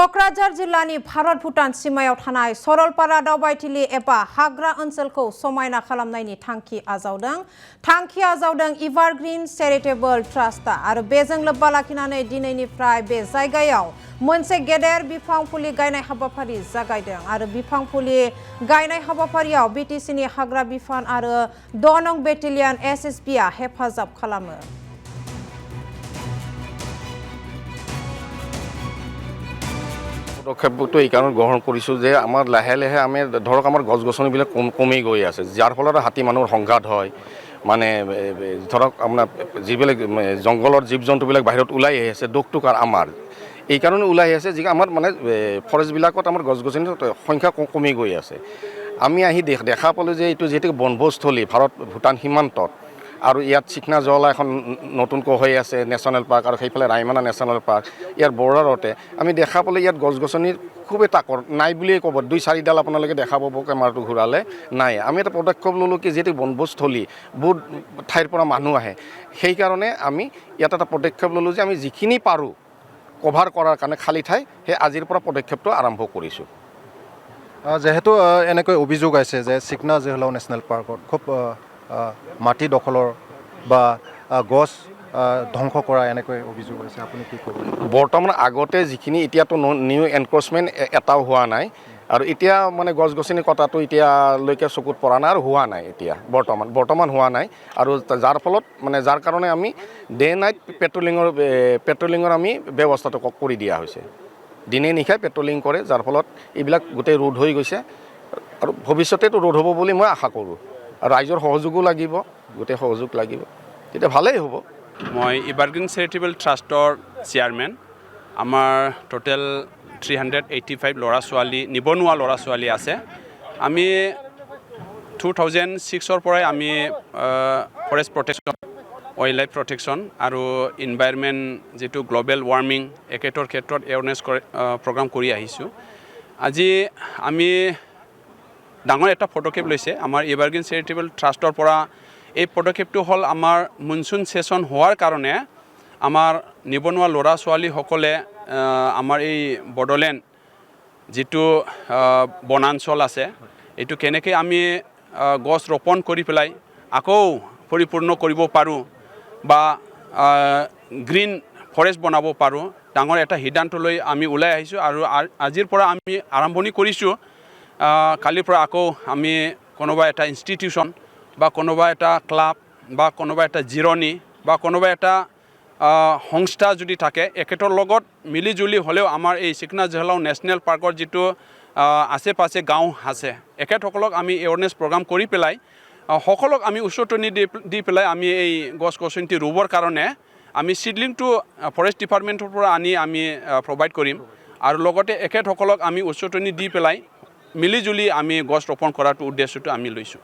क'क्राझार जिल्लानि भारत भुटान सीमायाव थानाय सरलपारा दावबायथिलि एबा हाग्रा ओनसोलखौ समायना खालामनायनि थांखि आजावदों एभारग्रीन चेरिटेबल ट्रास्टआ आरो बेजों लोब्बा लाखिनानै दिनैनिफ्राय बे जायगायाव मोनसे गेदेर बिफां फुलि गायनाय हाबाफारि जागायदों आरो बिफां फुलि गायनाय हाबाफारियाव बीटीसीनि हाग्रा बिफान आरो 2 नं बेटेलियन एसएसबीआ हेफाजाब खालामो। পদক্ষেপটো এই কাৰণ গ্ৰহণ কৰিছো যে আমাৰ লাহে লাহে আমি ধৰক আমাৰ গছ গছনিবিলাক কমি গৈ আছে যাৰ ফলত হাতী মানুহৰ সংঘাত হয় মানে ধৰক আপোনাৰ যিবিলাক জংগলৰ জীৱ জন্তুবিলাক বাহিৰত ওলাই আহিছে দুখটোকাৰ আমাৰ এই কাৰণে ওলাই আহিছে যে আমাৰ মানে ফৰেষ্ট বিলাকত আমাৰ গছ গছনিৰ সংখ্যা কমি গৈ আছে আমি আহি দেখা পালো যে এইটো যেটো বনভোজস্থলী ভাৰত ভুটান সীমান্তত আৰু ইয়াত চিকনা জলা এখন নতুনকৈ হৈ আছে নেশ্যনেল পাৰ্ক আৰু সেইফালে ৰাইমনা নেশ্যনেল পাৰ্ক ইয়াৰ বৰ্ডাৰতে আমি দেখা পালে ইয়াত গছ গছনিৰ খুবেই তাকৰ নাই বুলিয়ে ক'ব 2-4 ডাল আপোনালোকে দেখা পাব কেমেৰাটো ঘূৰালে নাই আমি এটা পদক্ষেপ ল'লো কি যেটো বনভোজস্থলী বহুত ঠাইৰ পৰা মানুহ আহে সেই কাৰণে আমি ইয়াত এটা পদক্ষেপ ল'লো যে আমি যিখিনি পাৰো কভাৰ কৰাৰ কাৰণে খালি ঠাই সেই আজিৰ পৰা পদক্ষেপটো আৰম্ভ কৰিছো যেহেতু এনেকৈ অভিযোগ আছে যে চিকনা জহলাও নেশ্যনেল পাৰ্কত খুব মাটি দখলৰ বা গছ ধ্বংস কৰা এনেকৈ অভিযোগ আছে আপুনি কি ক'ব বৰ্তমান আগতে যিখিনি এতিয়াতো নিউ এনক্ৰোচমেন্ট এটাও হোৱা নাই আৰু এতিয়া মানে গছ গছনি কটাটো এতিয়া লৈকে চকুত পৰা নাই আৰু হোৱা নাই এতিয়া বৰ্তমান হোৱা নাই আৰু যাৰ ফলত মানে যাৰ কাৰণে আমি ডে নাইট পেট্ৰলিঙৰ আমি ব্যৱস্থাটো কৰি দিয়া হৈছে দিনে নিশাই পেট্ৰলিং কৰে যাৰ ফলত এইবিলাক গোটেই ৰোড হৈ গৈছে আৰু ভৱিষ্যতেতো ৰোড হ'ব বুলি মই আশা কৰোঁ ৰাইজৰ সহযোগো লাগিব গোটেই সহযোগ লাগিব তেতিয়া ভালেই হ'ব মই এভাৰগ্ৰীন চেৰিটেবল ট্ৰাষ্টৰ চেয়াৰমেন আমাৰ টোটেল 385 ল'ৰা ছোৱালী নিবনুৱা ল'ৰা ছোৱালী আছে আমি 2006 পৰাই আমি forest protection wild life protection আৰু এনভাইৰনমেন্ট যেটো গ্লোবেল ওয়াৰ্মিং একেটৰ ক্ষেত্ৰত এৱাৰনেছ প্ৰগ্ৰাম কৰি আহিছো আজি আমি ডাঙৰ এটা পদক্ষেপ লৈছে আমাৰ এভাৰগ্ৰীন চেৰিটেবল ট্ৰাষ্টৰ পৰা এই পদক্ষেপটো হল আমাৰ মনসুন সেশন হোৱাৰ কাৰণে আমাৰ নিবনুৱা ল'ৰা ছোৱালীসকলে আমাৰ এই বডোলেণ্ড যেটো বনাঞ্চল আছে এইটো কেনেকৈ আমি গছ ৰোপণ কৰি পেলাই আকৌ পৰিপূৰ্ণ কৰিব পাৰো বা গ্ৰীণ ফৰেষ্ট বনাব পাৰো ডাঙৰ এটা সিদ্ধান্ত লৈ আমি ওলাই আহিছো আৰু আজিৰ পৰা আমি আৰম্ভণি কৰিছো কালিৰ পৰা আকৌ আমি কোনোবা এটা ইনষ্টিটিউচন বা কোনোবা এটা ক্লাব বা কোনোবা এটা জিৰণি বা কোনোবা এটা সংস্থা যদি থাকে একেটৰ লগত মিলি জুলি হলেও আমাৰ এই চিকনা জহলাও নেশ্যনেল পাৰ্কৰ যেটো আছে পাছে গাঁও আছে একেটসকলক আমি এৱাৰনেছ প্ৰগ্ৰাম কৰি পেলাই সকলক আমি উচ্চতনি দি পেলাই আমি এই গছ গছনি ৰুবৰ কাৰণে আমি সিডলিংটো ফৰেষ্ট ডিপাৰ্টমেণ্টৰ পৰা আনি আমি প্ৰভাইড কৰিম আৰু লগতে একেটসকলক আমি উচ্চতনি দি পেলাই মিলি জুলি আমি গছ ৰোপণ কৰাটো উদ্দেশ্যটো আমি লৈছো